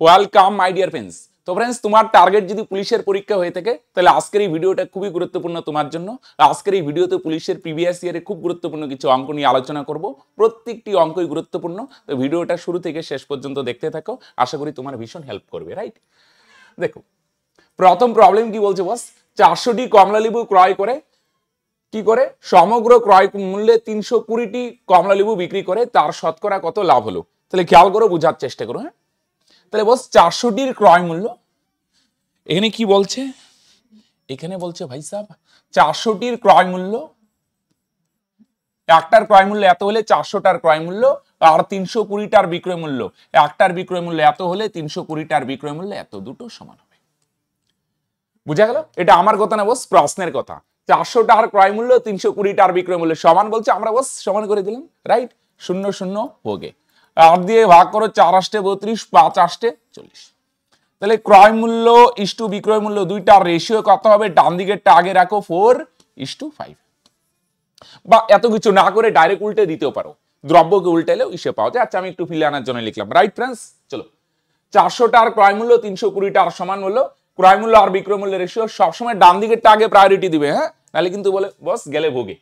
Welcome my dear friends. তো friends, তোমার target যদি পুলিশের পরীক্ষা হয়ে থাকে তাহলে আজকের এই ভিডিওটা খুবই গুরুত্বপূর্ণ তোমার জন্য। আজকের এই ভিডিওতে পুলিশের প্রিভিয়াস ইয়ারে খুব গুরুত্বপূর্ণ কিছু অঙ্ক নিয়ে আলোচনা করব। প্রত্যেকটি অঙ্কই গুরুত্বপূর্ণ, তো ভিডিওটা শুরু থেকে শেষ পর্যন্ত দেখতে থাকো, আশা করি তোমার ভীষণ হেল্প করবে। রাইট, দেখো প্রথম প্রবলেম কি বলছে বস, 400টি কমলা লেবু ক্রয় করে কি করে সমগ্র ক্রয় মূল্যে 320টি কমলা লেবু বিক্রি করে তার শতকরা কত লাভ হলো। তাহলে খেয়াল করো, বোঝার চেষ্টা করো। হ্যাঁ, তাহলে বস 400টির ক্রয় মূল্য, এখানে কি বলছে, এখানে বলছে ভাই সাহেব 400টির ক্রয় মূল্য, একটার ক্রয় মূল্য এত হলে 400টার ক্রয় মূল্য, আর 320টার বিক্রয় মূল্য, একটার বিক্রয় মূল্য এত হলে 320টার বিক্রয় মূল্য এত, দুটো সমান হবে। বুঝা গেল? এটা আমার কথা না বস, প্রশ্নের কথা। 400টার ক্রয় মূল্য 320টার বিক্রয় মূল্য সমান বলছে, আমরা বস সমান করে দিলাম। রাইট, 0 0 ভোগে 8 দিয়ে ভাগ করো, 4 8 32, 5 8 40। তাহলে ক্রয় মূল্য ইস্টু বিক্রয় মূল্য দুইটার রেশিও কত হবে? ডান দিকেরটা আগে রাখো 4:5, বা এত কিছু না করে ডাইরেক্ট উল্টে দিতেও পারো, দ্রব্যকে উল্টাইলেও ইসে পাওয়া যায়। আচ্ছা, আমি একটু ফিলে আনার জন্য লিখলাম। রাইট ফ্রেন্ডস, চলো 400টার ক্রয় মূল্য 320টার সমান হলো, ক্রয় মূল্য আর বিক্রয় মূল্যের রেশিও সবসময় ডান দিকেরটা আগে প্রায়োরিটি দিবে। হ্যাঁ, নাহলে কিন্তু বলে বস গেলে ভোগে,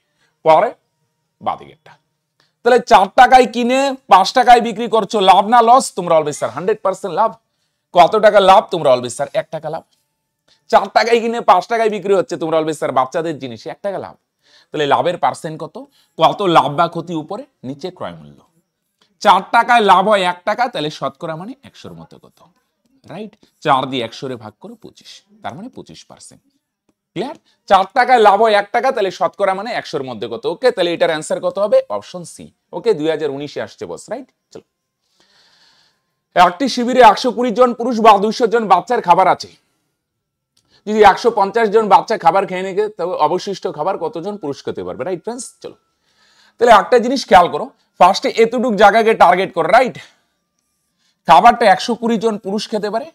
পরে বাঁ দিকেরটা। তাহলে 4 টাকায় কিনে 5 টাকায় বিক্রি করছো, লাভ না লস? তোমরা অলওয়েজ স্যার 100% লাভ। কত টাকা লাভ? তোমরা অলওয়েজ স্যার 1 টাকা লাভ। 4 টাকায় কিনে 5 টাকায় বিক্রি হচ্ছে, তোমরা অলওয়েজ স্যার বাচ্চাদের জিনিস 1 টাকা লাভ। তাহলে লাভের পার্সেন্ট কত? কত লাভ বা ক্ষতি? উপরে নিচে ক্রয় মূল্য। 4 টাকায় লাভ হয় 1 টাকা, তাহলে শতকরা মানে 100-র মতো কত? রাইট, 4 দিয়ে 100-রে ভাগ করো 25, তার মানে 25%। ক্লিয়ার? 4 টাকায় লাভ হয় 1 টাকা, তাহলে শতকরা মানে 100-র মধ্যে কত? ওকে, তাহলে এটার অ্যান্সার কত হবে? Option C. ওকে, 2019-এ আসছে বস। রাইট, চলো। একটি শিবিরে 120 জন পুরুষ বা 200 জন বাচ্চার খাবার আছে। যদি 150 জন বাচ্চা খাবার খেয়ে নেবে, তবে অবশিষ্ট খাবার কতজন পুরুষ খেতে পারবে? রাইট ফ্রেন্ডস, চলো। তাহলে একটা জিনিস খেয়াল করো, ফার্স্টে এতটুক জায়গাকে টার্গেট করো। রাইট, খাবারটা 120 জন পুরুষ খেতে পারে,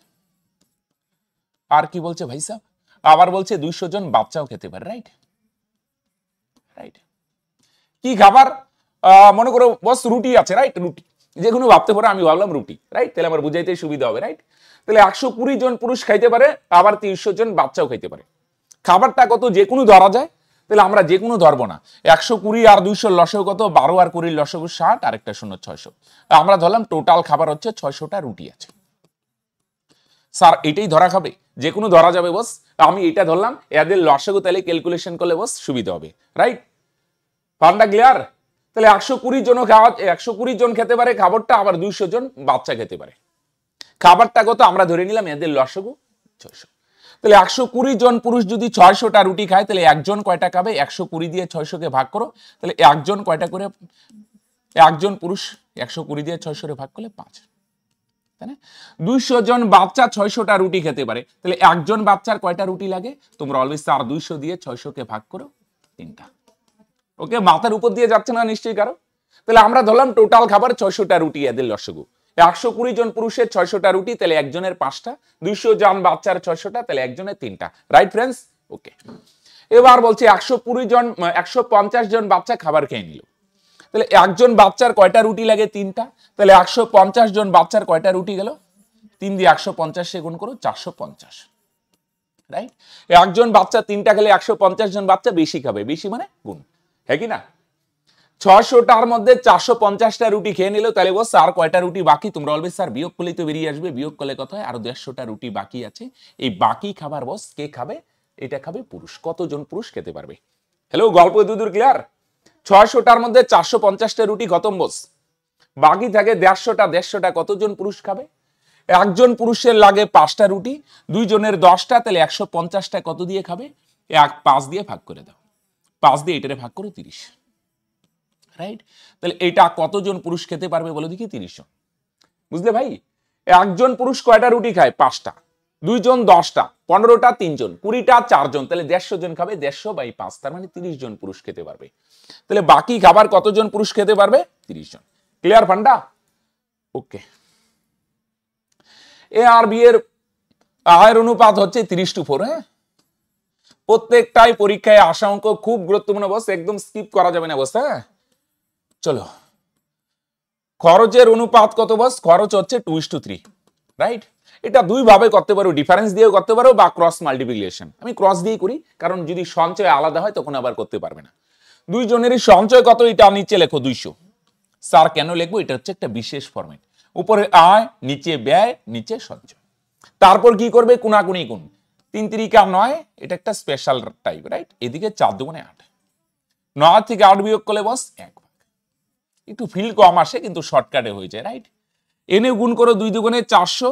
আর কি বলছে ভাই সাহেব, আবার বলছে 200 জন বাচ্চাও খেতে পারে। রাইট, রাইট, কি খাবার? মনে করো বস রুটি আছে। রাইট, রুটি যে কোনো ভাবতে পারো, আমি ভাবলাম রুটি। রাইট, তাহলে আমার বুঝাইতে সুবিধা হবে। রাইট, তাহলে 120 জন পুরুষ খাইতে পারে, আবার 300 জন বাচ্চাও খাইতে পারে। খাবারটা কত যে কোনো ধরা যায়, তাহলে আমরা যে কোনো ধরবো না। 120 আর 200 লসও কত? 12 আর 20 লসও 60, আর একটা 0 600। আমরা ধরলাম টোটাল খাবার হচ্ছে 600টা রুটি আছে। স্যার এটাই ধরা খাবে? যে কোনো ধরা যাবে বস, আমি এটা ধরলাম, এদের লসগু তাহলে ক্যালকুলেশন করলে বস সুবিধা হবে। রাইট, ফান্ডা ক্লিয়ার? তাহলে 120 জন 120 জন খেতে পারে খাবারটা, আবার 200 জন বাচ্চা খেতে পারে। খাবারটা কত? আমরা ধরে নিলাম এদের লসগু 600। তাহলে 120 জন পুরুষ যদি 600টা রুটি খায়, তাহলে একজন কয়টা খাবে? 120 দিয়ে 600-কে ভাগ করো, তাহলে একজন কয়টা করে? একজন পুরুষ 120 দিয়ে 600-রে ভাগ করলে 5, তাই না? 200 জন বাচ্চা 600টা রুটি খেতে পারে, তাহলে একজন বাচ্চার কয়টা রুটি লাগে? তোমরা অলওয়েজ আর 200 দিয়ে 600-কে ভাগ করো 3টা। ওকে, মাথার উপর দিয়ে যাচ্ছে না নিশ্চয়ই কারো? তাহলে আমরা ধরলাম টোটাল খাবার 600টা রুটি এদের লসগু। 120 জন পুরুষের 600টা রুটি, তাহলে একজনের 5টা। 200 জন বাচ্চার 600টা, তাহলে একজনের 3টা। রাইট ফ্রেন্ডস, ওকে। এবার বলছে 150 জন বাচ্চা খাবার খেয়ে নিল, তাহলে একজন বাচ্চার কয়টা রুটি লাগে? 3টা। তাহলে 150 জন বাচ্চার কয়টা রুটি গেল? 3 দিয়ে 150 গুণ করো, 450। রাইট, একজন বাচ্চা 3টা খেলে 150 জন বাচ্চা বেশি খাবে, বেশি মানে গুণ, হ্যাঁ কি না? 600টার মধ্যে 450টা রুটি খেয়ে নিল, তাহলে বস আর কয়টা রুটি বাকি? তোমরা অলওয়েজ স্যার বিয়োগ করলেই তো বেরিয়ে আসবে। বিয়োগ করলে কত হয়? আরো 150টা রুটি বাকি আছে। এই বাকি খাবার বস কে খাবে? এটা খাবে পুরুষ। কতজন পুরুষ খেতে পারবে? হ্যালো, গল্প দুদূর ক্লিয়ার? 600টার মধ্যে 450টা রুটি খতম বস, বাকি থাকে 150টা কতজন পুরুষ খাবে? একজন পুরুষের লাগে 5টা রুটি, 2 জনের 10টা, তাহলে 150টা কত দিয়ে খাবে? 5 দিয়ে ভাগ করে দাও, 5 দিয়ে এটারে ভাগ করো 30। রাইট, তাহলে এটা কতজন পুরুষ খেতে পারবে বলো দেখি? 30 জন। বুঝলে ভাই? একজন পুরুষ কয়টা রুটি খায়? 5টা। 2 জন 10টা, 15টা 3 জন, 20টা 4 জন, তাহলে 150 জন খাবে। 150/5, তার মানে 30 জন পুরুষ খেতে পারবে। তাহলে বাকি খাবার কতজন পুরুষ খেতে পারবে? 30 জন। ক্লিয়ার ফান্ডা? ওকে। এ আর বি এর আয়ের অনুপাত হচ্ছে 30:4। হ্যাঁ, প্রত্যেকটাই পরীক্ষায় আসা অঙ্ক, খুব গুরুত্বপূর্ণ বস, একদম স্কিপ করা যাবে না বস। হ্যাঁ, চলো। খরচের অনুপাত কত বস? খরচ হচ্ছে 2:3। রাইট? এটা দুই ভাবে করতে পারো, ডিফারেন্স দিয়েও করতে পারো বা ক্রস মাল্টিপ্লিকেশন। আমি ক্রস দিয়ে করি, কারণ যদি সঞ্চয় আলাদা হয় তখন আবার করতে পারবে না। দুইজনেরই সঞ্চয় কত, এটা নিচে লেখো 200। স্যার কেন লিখবো, এটা হচ্ছে একটা বিশেষ ফরম্যাট। উপরে আয়, নিচে ব্যয়, নিচে সঞ্চয়। তারপর কি করবে, কোনাকুনি গুণ। 3 3 9, এটা একটা স্পেশাল টাইপ, রাইট? এদিকে 4 2 8, 9 থেকে 8 বিয়োগ করলে বস 1 ভাগ। একটু ফিল কম আসে কিন্তু শর্টকাটে হয়ে যায়, রাইট? এনে গুণ করো 2 2 400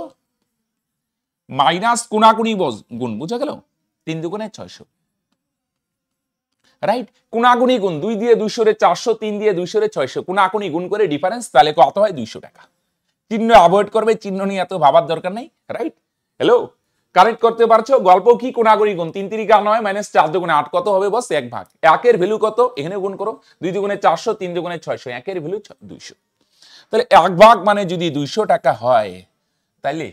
মাইনাস কোনাকুনি গুণ, বুঝা গেল? 3 2 600, রাইট? কোনাকুনি গুণ, 2 দিয়ে 200 রে 400, 3 দিয়ে 200 রে 600, কোনাকুনি গুণ করে ডিফারেন্স, তাহলে কত হয় 200 টাকা। চিহ্ন অ্যাভয়েড করবে, চিহ্ন নিয়ে এত ভাবার দরকার নাই, রাইট? হ্যালো, কারেক্ট করতে পারছো? গল্প কি, কোনাকুনি গুণ। 3 3 9 মাইনাস 4 2 8, কত হবে বস 1 ভাগ। 1 এর ভ্যালু কত, এখানে গুণ করো, 2 2 400, 3 2 600, 1 এর ভ্যালু 200। তাহলে 1 ভাগ মানে যদি 200 টাকা হয়, তাইলে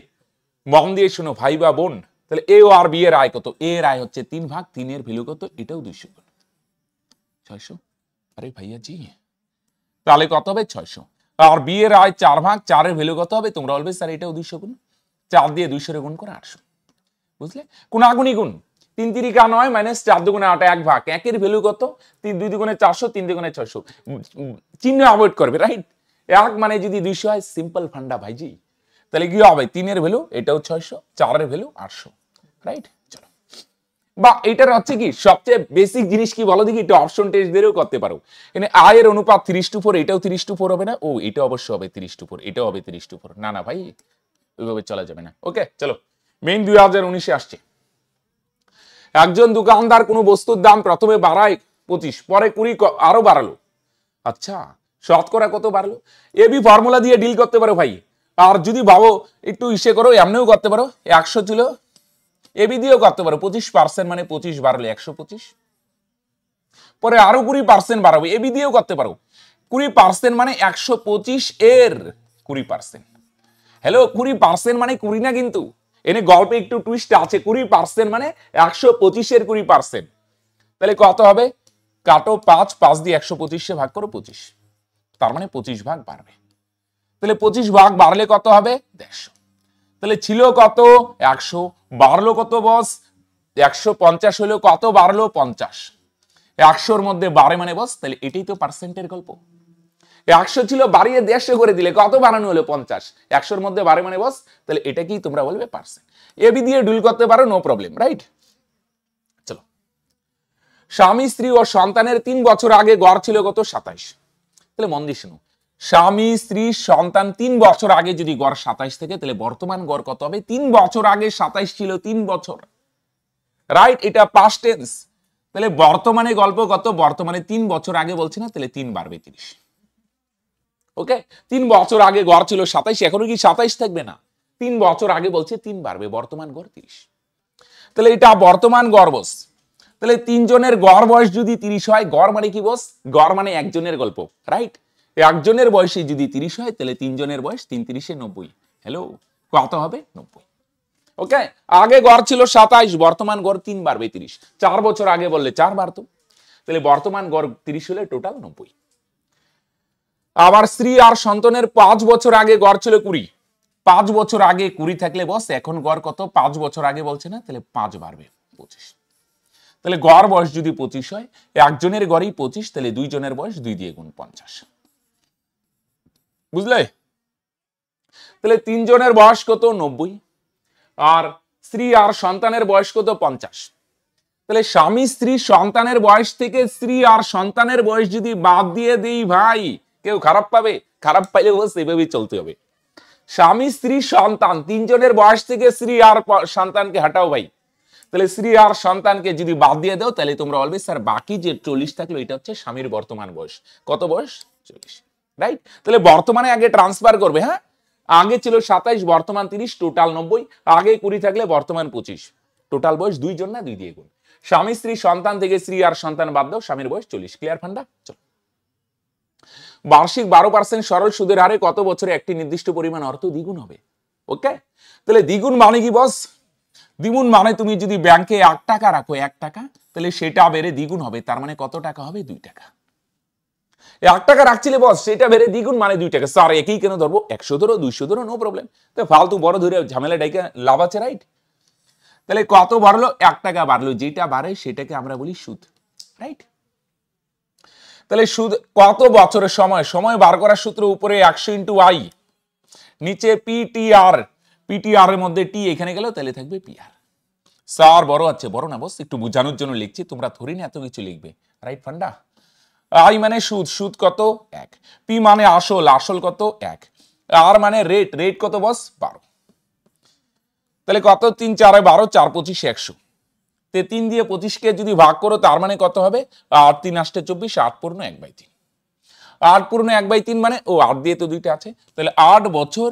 মন দিয়ে শোনো ভাই বা বোন, তাহলে এ আর বি এর আয় কত? এ এর আয় হচ্ছে 3 ভাগ, 3 এর ভ্যালু কত? এটাও 200, 600। আরে ভাইয়া জি, তাহলে কত হবে 600। আর বি এর আয় 4 ভাগ, 4 এর ভ্যালু কত হবে? তোমরা বলবে স্যার এটাও 200 গুণ। 4 দিয়ে 200 রে গুণ করে 800, বুঝলে? কোনাগুনি গুণ। 3 3 9 মাইনাস 4 2 8, 1 ভাগ। 1 এর ভ্যালু কত? 3 2 2 400, 3 2 600। চিহ্ন অ্যাভয়েড করবে, রাইট? 1 মানে যদি 200 হয়, সিম্পল ফান্ডা ভাইজি। তাহলে কি হবে, 3 এর ভ্যালু এটাও 600, 4 এর ভ্যালু 800, রাইট? চলো, বা এটার হচ্ছে কি সবচেয়ে বেসিক জিনিস কি বলো দেখি, এটা অপশন টেস্ট দিয়েও করতে পারো। এখানে আয়ের অনুপাত 3:4, এটাও 3:4 হবে না? ও, এটা অবশ্য হবে 3:4, এটাও হবে 3:4। না না ভাই, ওইভাবে চলা যাবে না। ওকে, চলো, মেইন 2019-এ আসছে। একজন দোকানদার কোনো বস্তুর দাম প্রথমে বাড়ায় 25, পরে 20 আরো বাড়ালো। আচ্ছা, শতকরা কত বাড়লো? এবি ফর্মুলা দিয়ে ডিল করতে পারো ভাই। আর যদি ভাবো একটু ইসে করো, এমনিও করতে পারো। 100 ছিল, এবি দিয়েও করতে পারো। 25% মানে 25 বাড়লে 125, পরে আরো 20% বাড়াবো, এবি দিয়েও করতে পারো। 20% মানে 125 এর 20%। হ্যালো, 20% মানে 20 না কিন্তু, এনে গল্পে একটু টুইস্ট আছে। 20% মানে 125 এর 20%। তাহলে কত হবে, কাটো 5 দিয়ে 125 ভাগ করো 25, তার মানে 25 ভাগ বাড়বে। তাহলে 25 ভাগ বাড়লে কত হবে, 150। তাহলে ছিল কত, 100, বাড়লো কত বস, 150 হলো, কত বাড়লো, 50। 100-র মধ্যে বাড়ে মানে বস, তাহলে এটাই তো পার্সেন্টের গল্প। 100 ছিল, বাড়িয়ে 150 করে দিলে কত বাড়ানো হলো, 50। 100-র মধ্যে বাড়ে মানে বস, তাহলে এটাকেই তোমরা বলবে পার্সেন্ট। এবি দিয়ে ডিল করতে পারো, নো প্রবলেম, রাইট? চলো, স্বামী স্ত্রী ও সন্তানের 3 বছর আগে গড় ছিল কত, 27। তাহলে মন দিয়ে শোনো, স্বামী স্ত্রী সন্তান 3 বছর আগে যদি গড় 27 থেকে, তাহলে বর্তমান গড় কত হবে? 3 বছর আগে 27 ছিল, 3 বছর, রাইট? এটা পাস্ট টেন্স। তাহলে বর্তমানে গল্প কত, বর্তমানে 3 বছর আগে বলছি না, তাহলে 3 বাড়বে 30। ওকে, 3 বছর আগে গড় ছিল 27, এখনো কি 27 থাকবে না? 3 বছর আগে বলছে 3 বাড়বে, বর্তমান গড় 30। তাহলে এটা বর্তমান গড় বস। তাহলে 3 জনের গড় বয়স যদি 30 হয়, গড় মানে কি বস? গড় মানে একজনের গল্প, রাইট? একজনের বয়সে যদি 30 হয়, তাহলে 3 জনের বয়স 3 3 90। হ্যালো, কত হবে, 90। ওকে, আগে গড় ছিল 27, বর্তমান গড় 3 বাড়বে 30। 4 বছর আগে বললে 4 বাড়তো, তাহলে বর্তমান গড় 30 হলে টোটাল 90। আবার স্ত্রী আর সন্তানের 5 বছর আগে গড় ছিল 20। 5 বছর আগে 20 থাকলে বস, এখন গড় কত, 5 বছর আগে বলছে না, তাহলে 5 বাড়বে 25। তাহলে গড় বয়স যদি 25 হয়, একজনের গড়ই 25, তাহলে 2 জনের বয়স 2 দিয়ে গুণ 50, বুঝলে? তাহলে 3 জনের বয়স কত, 90, আর স্ত্রী আর সন্তানের বয়স কত, 50। তাহলে স্বামী স্ত্রী সন্তানের বয়স থেকে স্ত্রী আর সন্তানের বয়স যদি বাদ দিয়ে দিই ভাই, কেউ খারাপ পাবে? খারাপ পাইলে বস এভাবেই চলতে হবে। স্বামী স্ত্রী সন্তান 3 জনের বয়স থেকে স্ত্রী আর সন্তানকে হাঁটাও ভাই। তাহলে স্ত্রী আর সন্তানকে যদি বাদ দিয়ে দাও, তাহলে তোমরা বলবে স্যার বাকি যে 40 থাকলো, এটা হচ্ছে স্বামীর বর্তমান বয়স। কত বয়স, 40, রাইট? তাহলে বর্তমানে আগে ট্রান্সফার করবে। হ্যাঁ, আগে ছিল 27, বর্তমান 30, টোটাল 90। আগে 20 থাকলে বর্তমান 25, টোটাল বয়স 2 জন না, 2 দিয়ে গুণ। স্বামী স্ত্রী সন্তান থেকে স্ত্রী আর সন্তান বাদ দাও, স্বামীর বয়স 40। ক্লিয়ার ফান্ডা? চলো, বার্ষিক 12% সরল সুদের হারে কত বছরে একটি নির্দিষ্ট পরিমাণ অর্থ দ্বিগুণ হবে? ওকে, তাহলে দ্বিগুণ মানে কি বস? দ্বিগুণ মানে তুমি যদি ব্যাংকে 1 টাকা রাখো, 1 টাকা, তাহলে সেটা বেড়ে দ্বিগুণ হবে, তার মানে কত টাকা হবে, 2 টাকা। টাকা রাখছিলে বস, সেটা বেড়ে দ্বিগুণ মানে 2 টাকা। স্যার একই কেন ধরবো, 100 ধরো 200 ধরো, নো প্রবলেম। তো ফালতু বড় ধরে ঝামেলা ডাইকে লাভ আছে, রাইট? তাহলে কত বাড়লো? 1 টাকা বাড়লো, যেটা বাড়ে সেটাকে আমরা বলি সুদ, রাইট? তাহলে সুদ কত বছরের সময়, সময় বার করার সূত্র উপরে 100 ইন্টু আই, নিচে পিটিআর, পিটিআর এর মধ্যে টি এখানে গেল, তাহলে থাকবে পিআর। স্যার বড় আছে, বড় না বস, একটু বোঝানোর জন্য লিখছি, তোমরা ধরি না এত কিছু লিখবে, রাইট ফান্ডা? আই মানে সুদ, সুদ কত? 1। পি মানে আসল, আসল কত? 1। আর মানে রেট, রেট কত বস? 12। তাহলে কত? 3 4 12, 4 25 100। 3 দিয়ে 25কে যদি ভাগ করো তার মানে কত হবে? 8 3 8 24, 8 পূর্ণ 1/3। 8 পূর্ণ 1/3 মানে 8 দিয়ে তো 2টা আছে, তাহলে 8 বছর।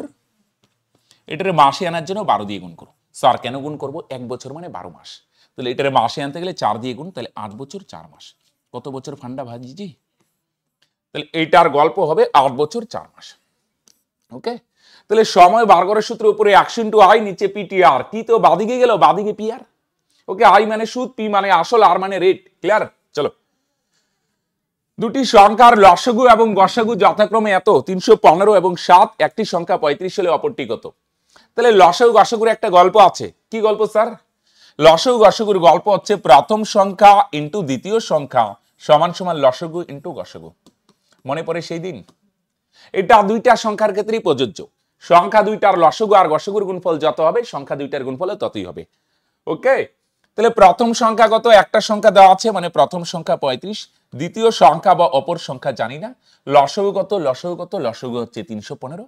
এটারে মাসে আনার জন্য 12 দিয়ে গুণ করো। স্যার কেন গুণ করবো? 1 বছর মানে 12 মাস, তাহলে এটারে মাসে আনতে গেলে 4 দিয়ে গুণ, তাহলে 8 বছর 4 মাস। কত বছর ফান্ডা ভাজিজি? তাহলে এইটার গল্প হবে 8 বছর 4 মাস। ওকে, তাহলে সময় বার করার সূত্র উপরে 100 ইন্টু আই, নিচে পিটিআর। কি তো বাদিকে গেল, বাদিকে পিআর। ওকে, আই মানে সুদ, পি মানে আসল, আর মানে রেট। ক্লিয়ার? চলো, দুটি সংখ্যার লসাগু এবং গসাগু যথাক্রমে এত, 315 এবং 7। একটি সংখ্যা 35 হলে অপরটি কত? তাহলে লসাগু গসাগুর একটা গল্প আছে। কি গল্প স্যার? লসাগু গসাগুর গল্প হচ্ছে প্রথম সংখ্যা ইন্টু দ্বিতীয় সংখ্যা সমান সমান লসাগু ইন্টু গসাগু। মনে পড়ে সেই দিন? এটা দুইটা সংখ্যার ক্ষেত্রেই প্রযোজ্য। সংখ্যা দুইটার লসাগু আর গসাগুর গুণফল যত হবে, সংখ্যা দুইটার গুণফল ততই হবে। ওকে, তাহলে প্রথম সংখ্যা কত? একটা সংখ্যা দেওয়া আছে, মানে প্রথম সংখ্যা 35। দ্বিতীয় সংখ্যা বা অপর সংখ্যা জানি না। লসাগু কত? লসাগু কত? লসাগু হচ্ছে 315,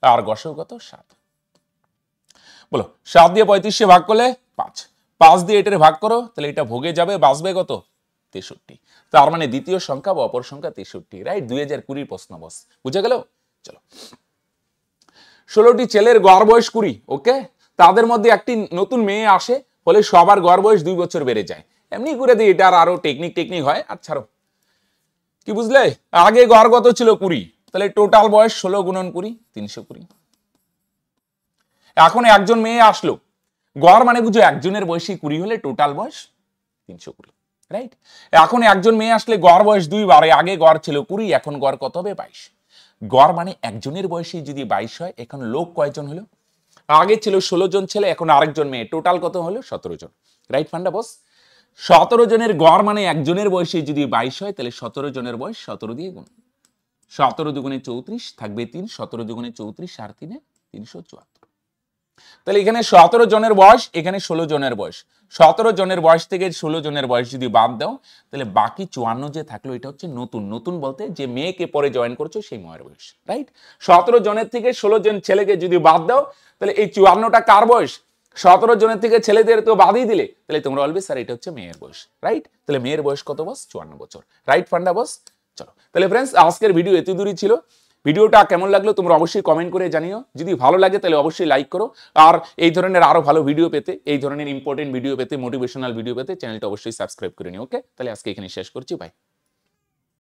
আর গসাগু কত? 7। বলো, 7 দিয়ে 35 ভাগ করলে 5, 5 দিয়ে এটারে ভাগ করো, তাহলে এটা ভোগে যাবে, বাঁচবে কত? 63। তার মানে দ্বিতীয় সংখ্যা বা অপর সংখ্যা 63, রাইট? 2020 প্রশ্ন বস, বুঝে গেল? চলো, 16টি ছেলের গড় বয়স 20। ওকে, তাদের মধ্যে একটি নতুন মেয়ে আসে, ফলে সবার গড় বয়স 2 বছর বেড়ে যায়। এমনি করে দিই, এটা আরো টেকনিক হয়। আর ছাড়ো, কি বুঝলে? আগে গড় কত ছিল? 20, তাহলে টোটাল বয়স 16 গুণন 20, 320। এখন একজন মেয়ে আসলো, গড় মানে বুঝো একজনের বয়সী 20 হলে টোটাল বয়স 320, রাইট? এখন একজন মেয়ে আসলে গড় বয়স 2 বাড়ে, আগে গড় ছিল 20, এখন গড় কত হবে? 22। গড় মানে একজনের বয়সী যদি 22 হয়, এখন লোক কয়জন হলো? আগে ছিল 16 জন ছেলে, এখন আরেকজন মেয়ে, টোটাল কত হলো? 17 জন, রাইট ফান্ডা বস? 17 জনের গড় মানে একজনের বয়সী যদি 22 হয়, তাহলে 17 জনের বয়স 17 দিয়ে গুণ। 17 দুগুণে 34 থাকবে 3, 17 দুগুণে 34 আর 3 374। তাহলে এখানে 17 জনের বয়স, এখানে 16 জনের বয়স। 17 জনের বয়স থেকে 16 জনের বয়স যদি বাদ দাও, তাহলে বাকি 54 যে থাকলো, এটা হচ্ছে নতুন। নতুন বলতে যে মেয়েকে পরে জয়েন করছো সেই মেয়ের বয়স, রাইট? 17 জনের থেকে 16 জন ছেলেকে যদি বাদ দাও, তাহলে এই 54টা কার বয়স? 17 জনের থেকে ছেলেদের তো বাদই দিলে, তাহলে তোমরা বলবে স্যার এটা হচ্ছে মেয়ের বয়স, রাইট? তাহলে মেয়ের বয়স কত বস? 54 বছর, রাইট ফান্ডা বস? চলো, তাহলে ফ্রেন্ডস আজকের ভিডিও এত দূরই ছিল। ভিডিওটা কেমন লাগলো তোমরা অবশ্যই কমেন্ট করে জানিও। যদি ভালো লাগে তাহলে অবশ্যই লাইক করো। আর এই ধরনের আরো ভালো ভিডিও পেতে, এই ধরনের ইম্পর্টেন্ট ভিডিও পেতে, মোটিভেশনাল ভিডিও পেতে চ্যানেলটা অবশ্যই সাবস্ক্রাইব করে নিও। ওকে, তাহলে আজকে এখানে শেষ করছি, বাই।